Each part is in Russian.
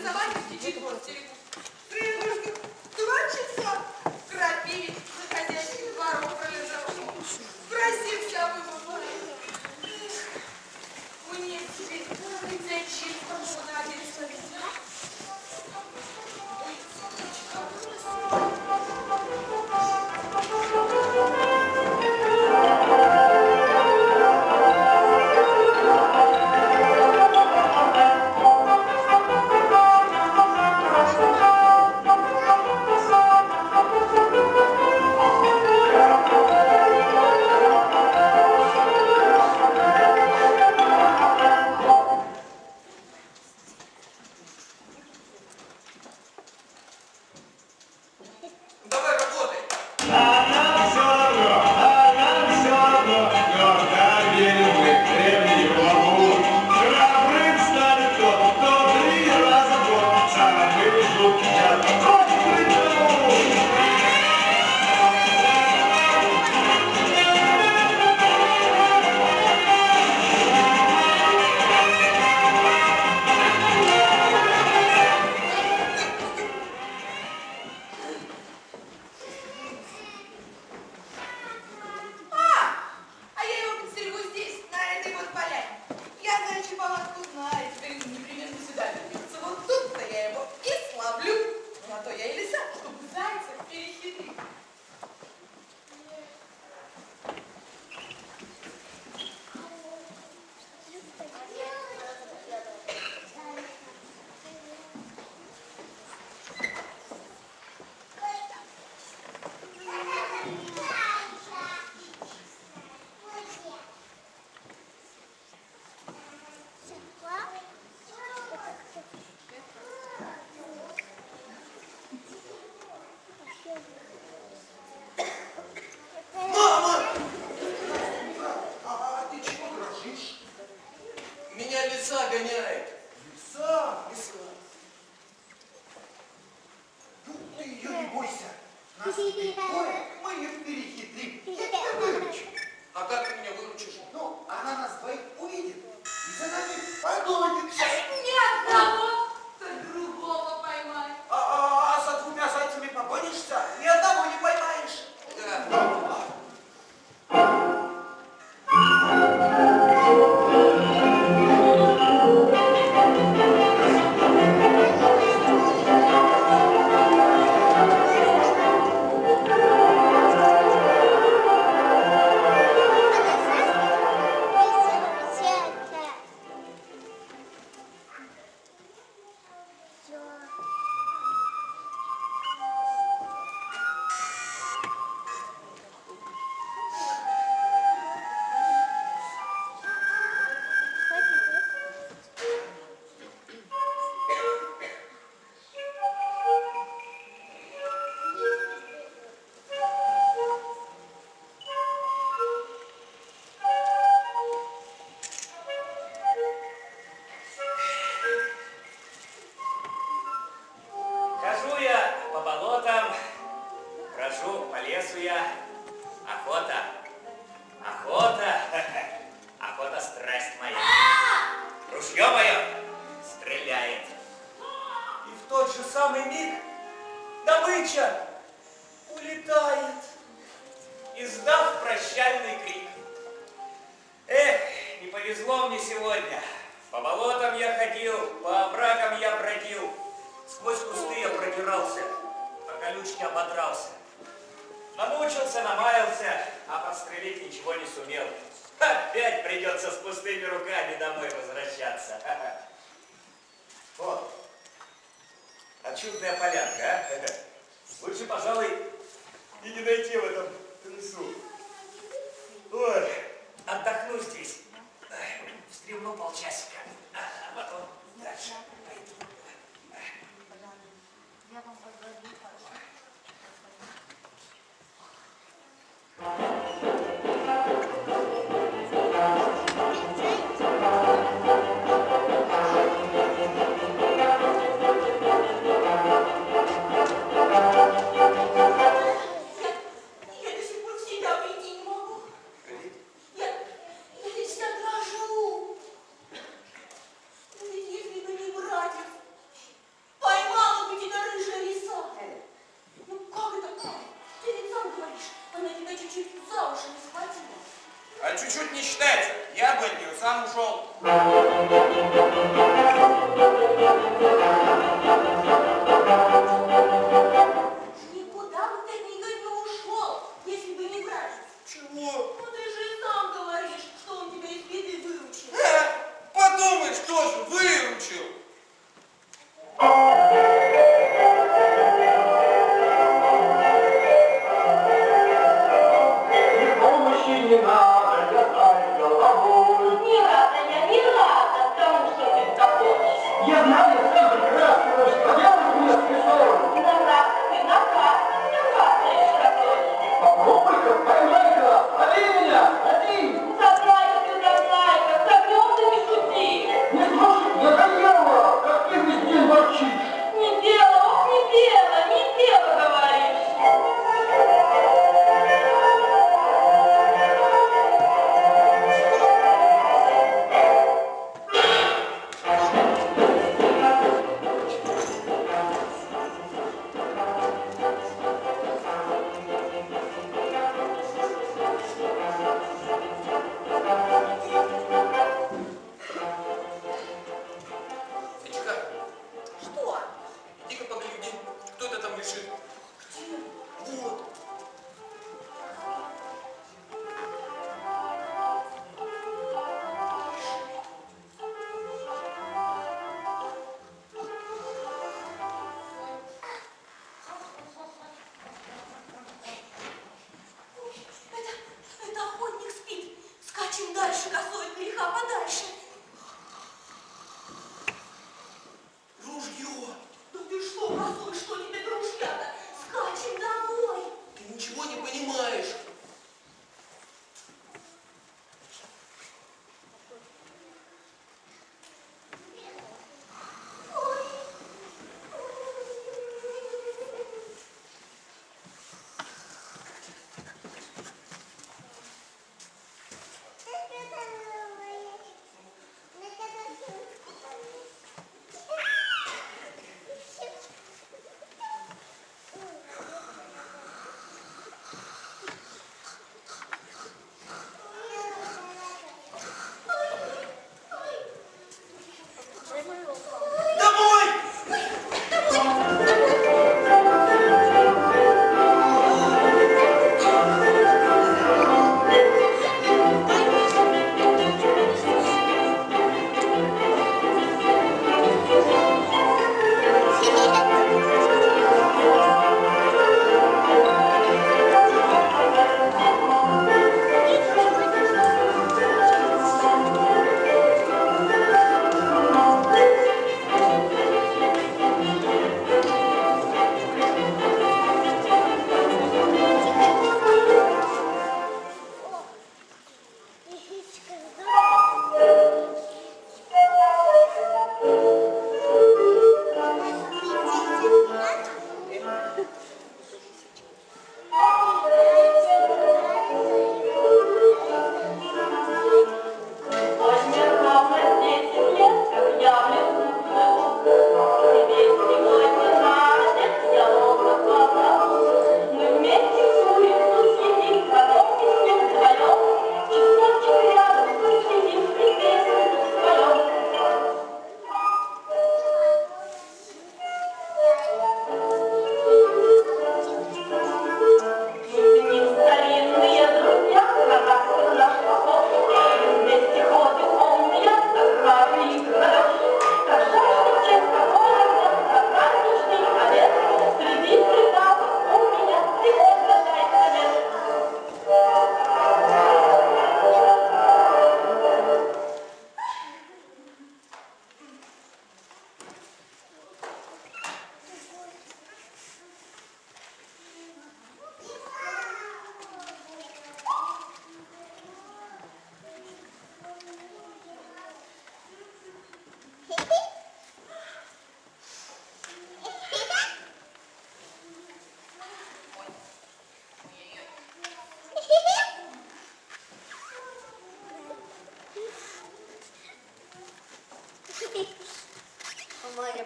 собаки птичий хвост стерегут. Хренушка, 2 часа крапивец за хозяйским двором пролежал. Спросился об его. Мне теперь зачем на один совет?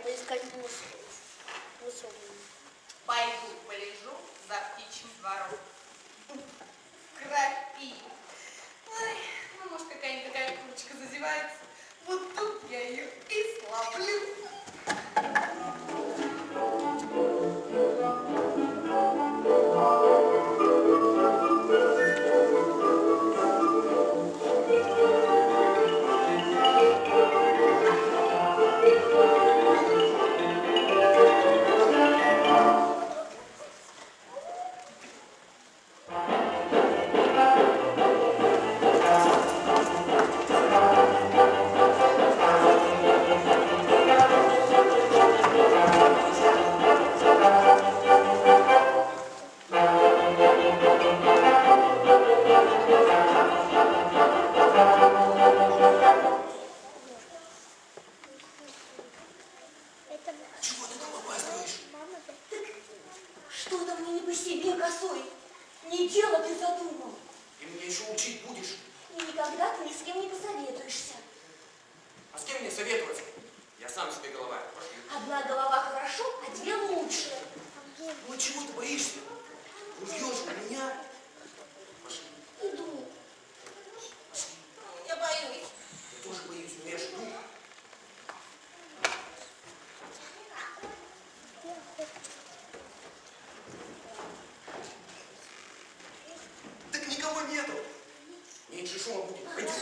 поискать мусор. Пойду полежу за птичьим двором. Крапивец. Ой, ну, может, какая-нибудь такая курочка зазевается. Вот тут я ее и славлю. Чего ты там опаздываешь? Что-то мне не по себе, косой. Не дело ты задумал. И меня еще учить будешь. И никогда ты ни с кем не посоветуешься. А с кем мне советоваться? Я сам себе голова. Пошли. Одна голова хорошо, а две лучше. Ну а чего ты боишься? Ружьешь у меня? Пошли. Иду. Пошли. Я боюсь. Я тоже боюсь, но я ж иду. Так никого нету. Меньше шума будет. Пойдем.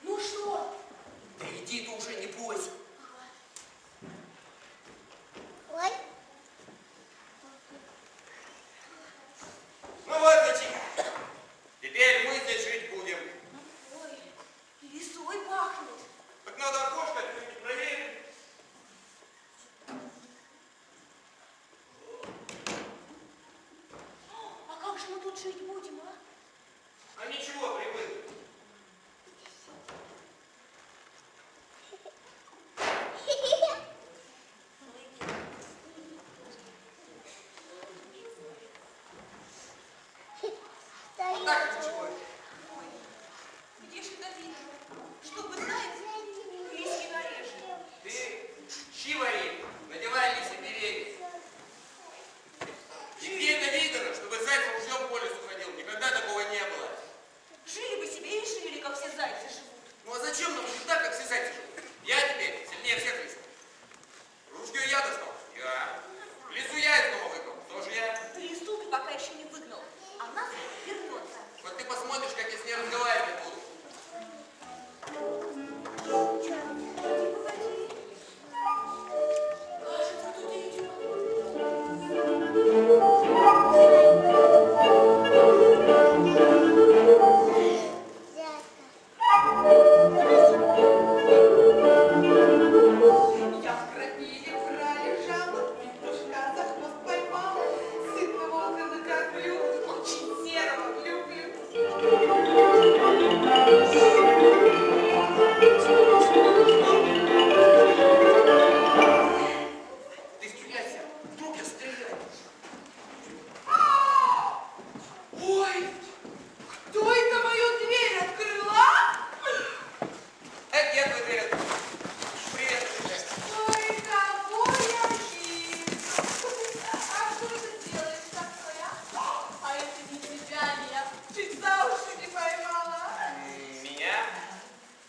Ну что? Да иди ты уже, не бойся. Ой. Ну вот, доченька, теперь мы здесь жить будем. Ой, лисой пахнет. Так надо окошко открыть, проверить. А как же мы тут жить будем, а? А ничего, привык. Вот так ничего. Где ж это видно? Чтобы знать, лиски нарежет. Ты щи вари, надевай лисы береги. И где это видно, чтобы зайц ружьем по лесу ходил? Никогда такого не было. Жили бы себе и жили, как все зайцы живут. Ну а зачем нам жить так, как все зайцы живут? Я теперь сильнее всех лисов. Ружье я достал? Я. Лису я из дома выгнал? Тоже я. Лису ты пока еще не выгнал, а нас вернется. Вот ты посмотришь, как я с ней разговаривать буду. Кажется, кто-то идет. Я в крапиве пролежала, петушка за хвост поймала, сытного волка накормлю, очень серого люблю. Ты стреляйся. Вдруг я стреляю. Ой, кто это мою дверь открыла? Это я твою дверь открою. Привет, привет. Ой, кого я вижу? А что ты делаешь такое, а? А это не тебя, я чуть за уши не поймала. Меня?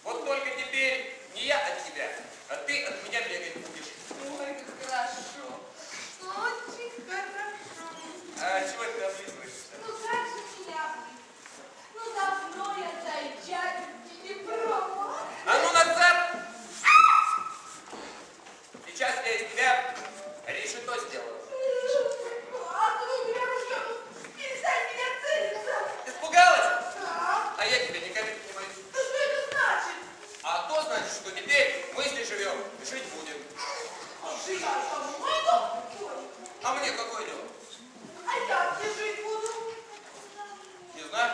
Вот только теперь не я от тебя, а ты от меня бегать будешь. Ой, как хорошо. Очень хорошо. А чего ты облизываешься? Ну как же меня быть? Ну давно я зайчатинки не пробовала. А ну назад! Сейчас я из тебя решето сделаю. А ты меня уже перестань меня целиться. Испугалась? Да. А я тебя ни капельки не боюсь. Да что это значит? А то значит, что теперь мы здесь живем и жить будем. Жить, а что, мой дом? Ой, А мне какое дело? а я где жить буду? Не знаю.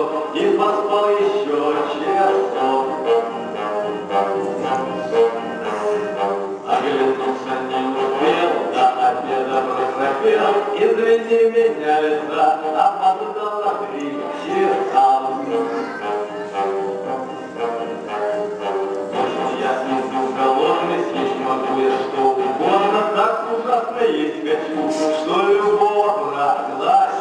часов и поспал еще часов. Оглянуться не успел, до обеда прохрапел. Извини меня, лица, опоздала 3 часа. Я иду голодный, съесть могу я что угодно, так ужасно есть хочу, что любого проглощу.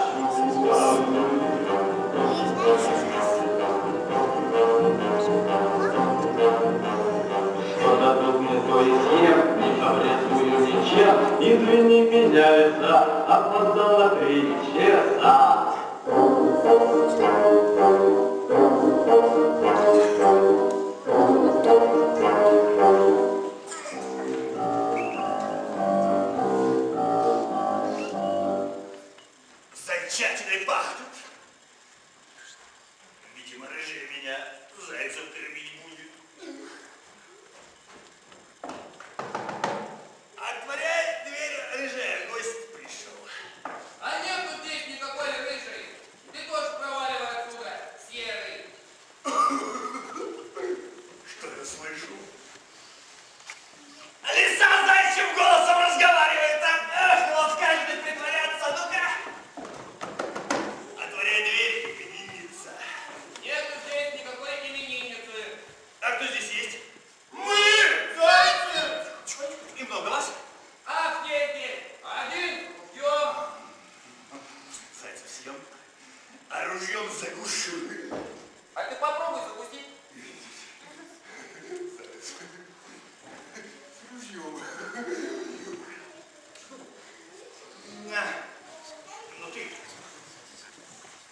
Что дадут мне, то и съем, не побрезгую ничем. Извини меня, лица, опоздала 3 часа. Замечательный пахнет. Видимо, рыжий меня зайцем кормить будет. Отворяй дверь, рыжая, гость пришел. А нету здесь никакой рыжей. Ты тоже проваливай отсюда, серый. Что я слышу? Лиса зайчьим голосом разговаривает, а? Эх, вот каждый притворяться, ну-ка. Отворяй дверь, именинница. Нету здесь никакой именинницы. А кто здесь есть? Мы, зайцы! И много вас? А дети? Один ружьем. Зайцев съем, а ружьем заглушил. А ты попробуй запустить. На. Ну ты,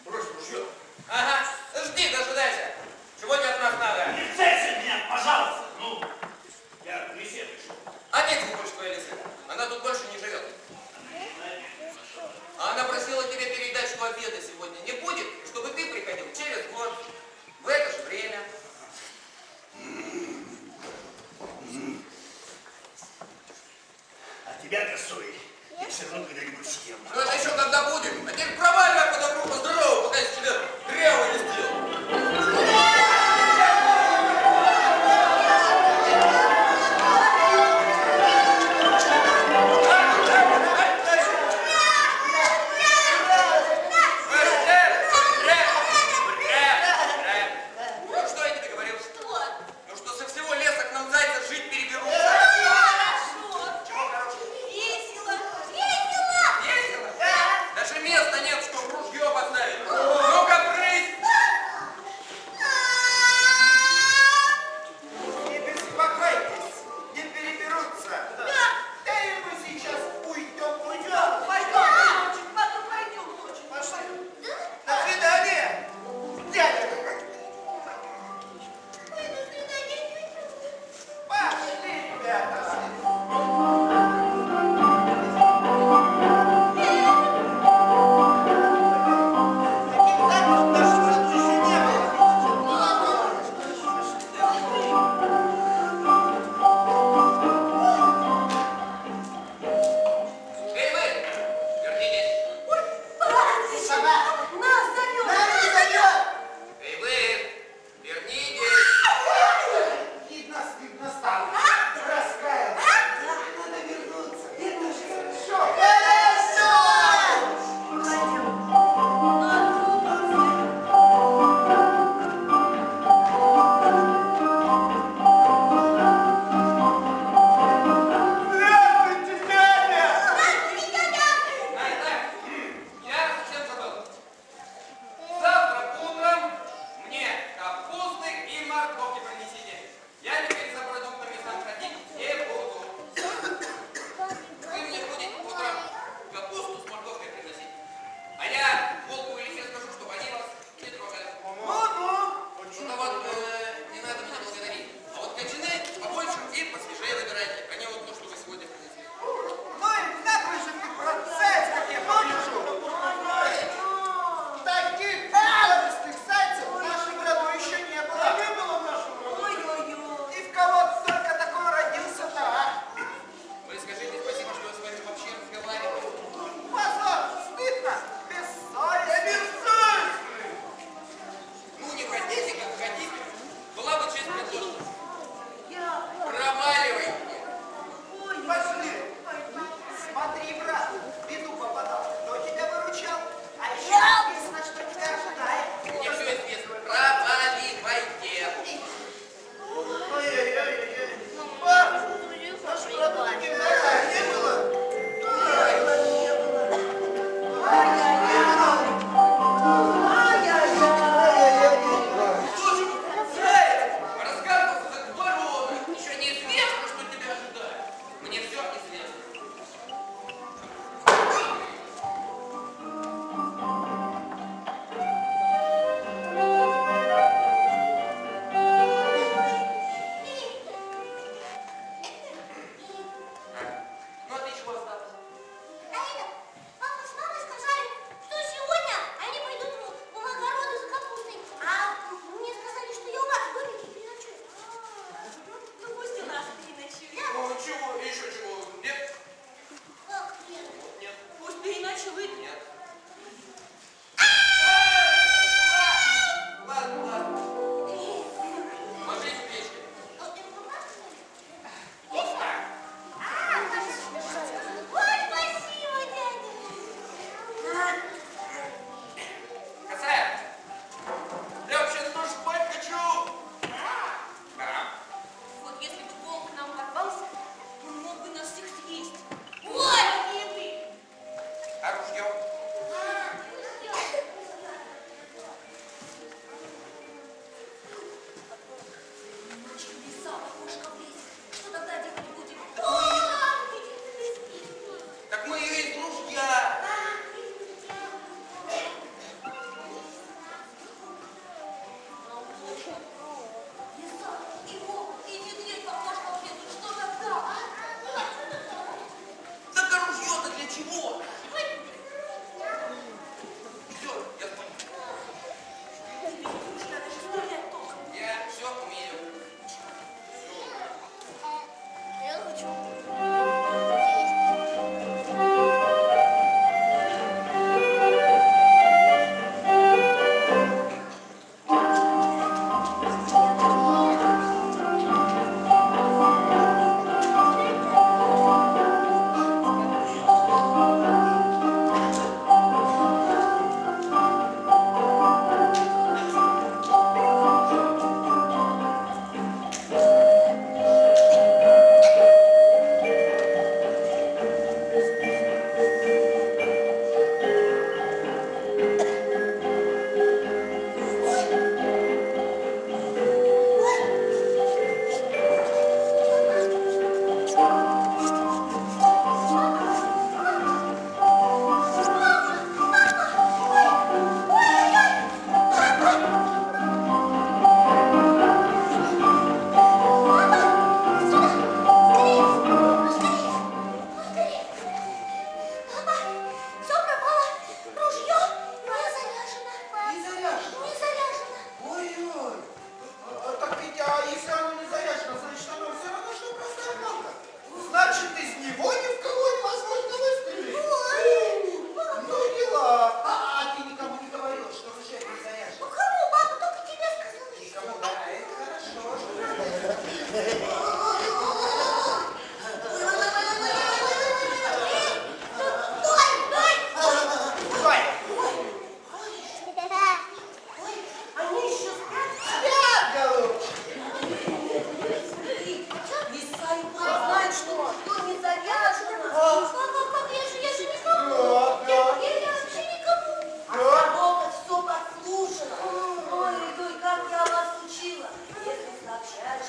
брось ружье. Ага, жди, дожидайся. Чего тебе от нас надо? Не целься меня, пожалуйста. Ну, я к лисе пришел. А нет, больше твоя лиса. Она тут больше не живет. А она просила тебе передать, что обеда сегодня не будет, и чтобы ты приходил через год. В это же время. А тебя, косой, я все равно когда-нибудь съем. Ну это еще когда будет. А теперь проваливай по добру, по здорову, пока я себе древу не сделал. Ну что я тебе говорил? Что? Ну что со всего леса к нам зайцы жить переберутся. Хорошо. Чего хорошего? Весело. Весело. Весело? Даже места нет, чтобы ружье поставить. Ну-ка, прысь! Не беспокойтесь, не переберутся. Да и мы сейчас уйдем. Пойдем, сыночек, потом пойдем, доченька. Пошли. До свидания, дядя. Пошли, ребята. Таких запахов даже раньше еще не было. Эй, вы! Вернитесь! Батюшка, нас зовет. Эй, вы! Вернитесь! Видно, стыдно стало. Рассказывай.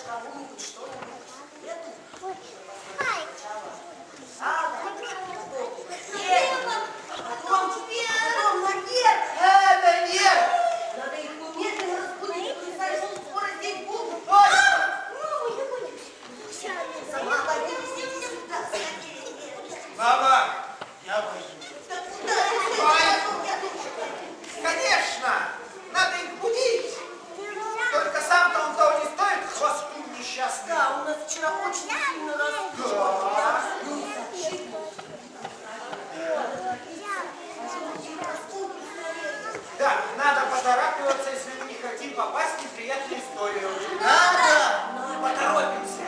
кого-нибудь что-нибудь. Нету? Потом наверх. Наверх! Надо их немедленно разбудить, они сами скоро здесь будут. Сама пойди, несите сюда, скорее. Мама, я пойду. Да куда ты? Конечно, надо их будить. Только сам-то он того не стоит, хвостун несчастный. Да, у нас вчера очень сильно распутали. Да, надо поторапливаться, если мы не хотим попасть в неприятную историю. Надо! Поторопимся.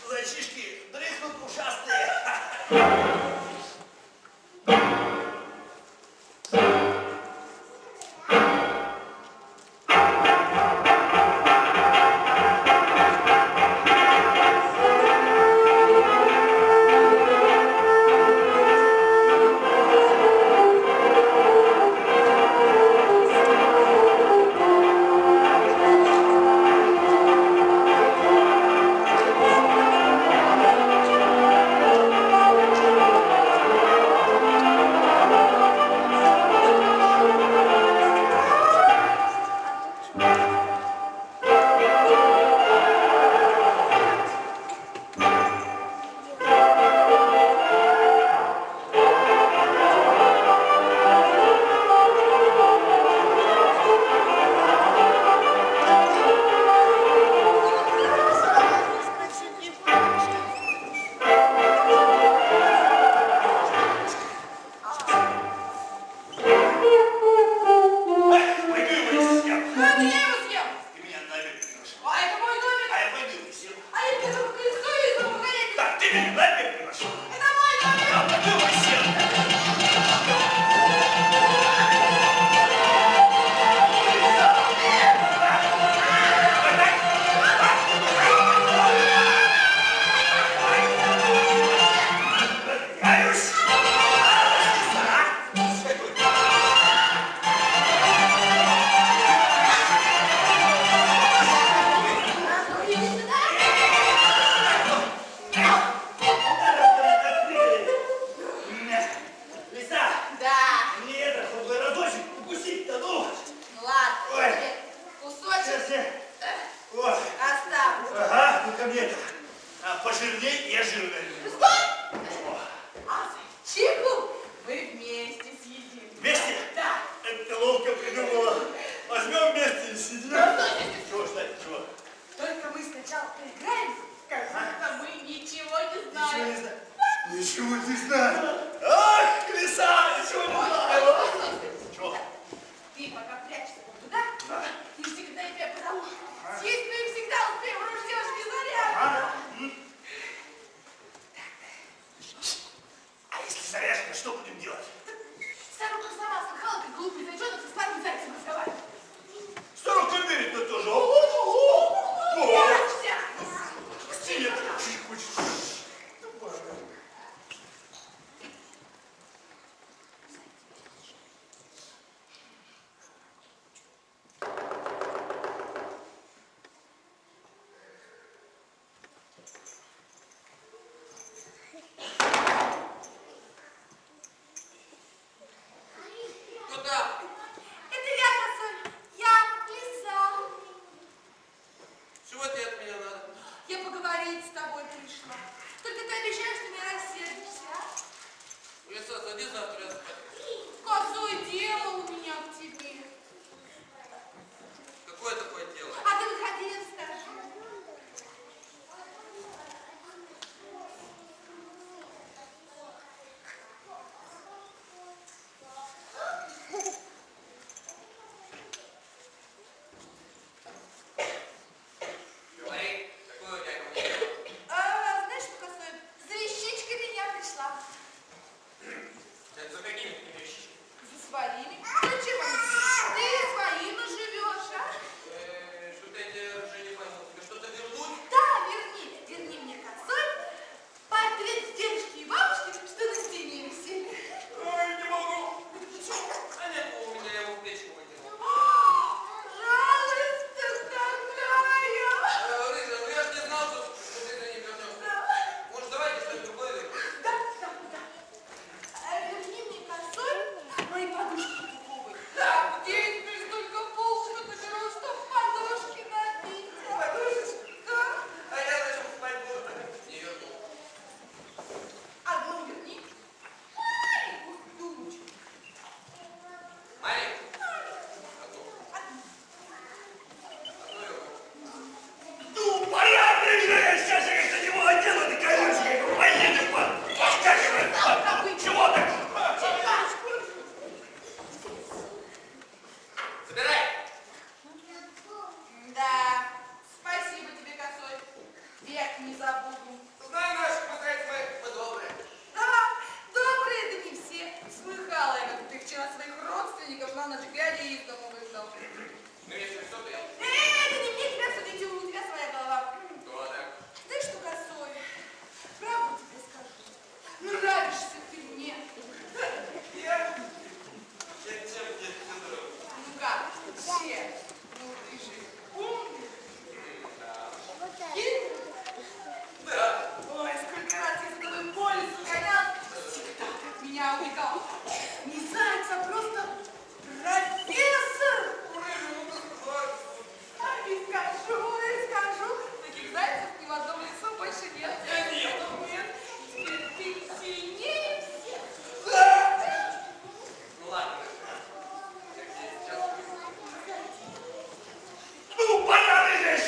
Зайчишки дрыхнут ушастые. Пойду его съем. Это я его съем. Ты меня наверх приглашай. А это мой номер. А я пойду его съем. А я тебе только историю из-за поколения. Так, ты меня наверх приглашай. Это мой номер. Я пойду его съем. Каюсь. Иди сюда. Лиса, Да. мне это, чтобы разочек укусить-то, ну. Ну ладно, Ой. я тебе кусочек Сейчас. Вот. оставлю. Ага, ну ко мне это. Пожирней, я жирный. Стой! А зайчику мы вместе съедим. Вместе? Да. Это ты ловко придумала. Возьмем вместе и сидим. Чего ждать, чего? Только мы сначала поиграем, как будто мы ничего не Ничего знаем. не знаю. Ничего не знаю. Ах, лиса, ничего не знаю. Чего? Ты пока прячься вот туда, и всегда я тебя позову. Съесть мы всегда успеем, ружьешки заряжены. А если заряжено, что будем делать? Старуха сама слыхала, как глупый зайчонок со старым зайцем разговаривает. Старуха верит-то тоже. Прячься! Сидит. Хочешь. Кто там? Это я, косой. Я лиса. Чего тебе от меня надо? Я поговорить с тобой пришла. Только ты обещаешь, что не рассердишься, а? Лиса, садись завтра спать. Косой, дело у меня к тебе.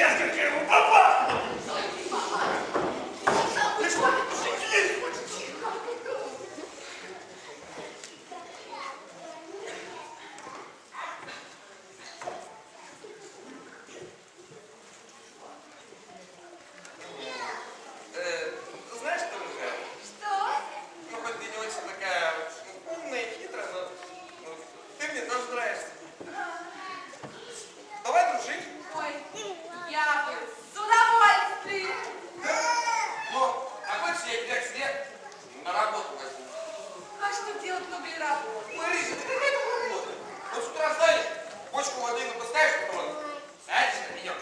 сейчас как я ему попал! Ты что, шокируешь? Знаешь что, Михаил? Что? Ну, хоть ты не очень такая умная и хитрая, но ты мне тоже нравишься. Давай дружить. Ой, я бы с удовольствием. Ну, а хочешь, я тебя к себе на работу возьму? А что делать на работу? Ой, Рыжа, ты какая там работа? Ну, с утра встанешь, бочку воды напускаешь, потом сядешь на пенек.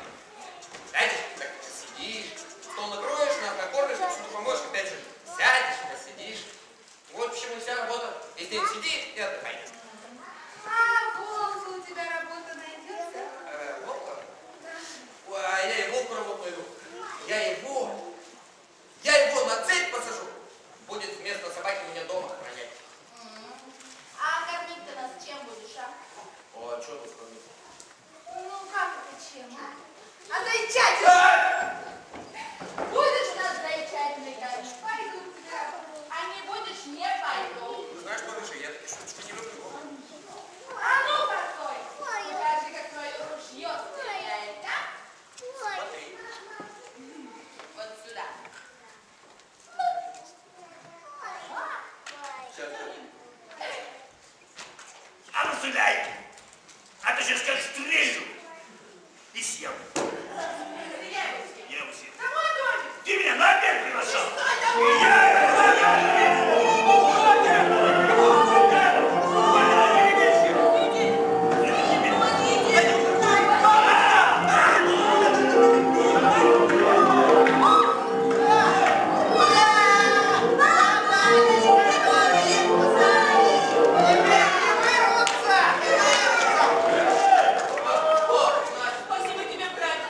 Сядешь, так сидишь, стол накроешь, нас накормишь, посуду помоешь, опять же сядешь, посидишь. Вот почему вся работа. Весь день сиди и отдыхай. А волку у тебя работа найдется? Волка? Ой, а я и волку работу найду. Я его на цепь посажу. Будет вместо собаки меня дома охранять. А кормить ты нас чем будешь, а? О, а что тут кормить? Ну, как это чем? А зайчатина! Будешь нас зайчатиной кормить? Пойду к тебе. А не будешь, не пойду. Знаешь что, Рыжа, я такие шуточки не люблю. А ну, постой! Покажи, как твое ружье стреляет, да? Смотри. Вот сюда. Сейчас. А ну сюда! А то сейчас как стрельну! И съем. Я его съем. Я его съем. Домой, домик! Ты меня на обед приглашал! Спасибо тебе, братик.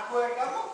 кое-кому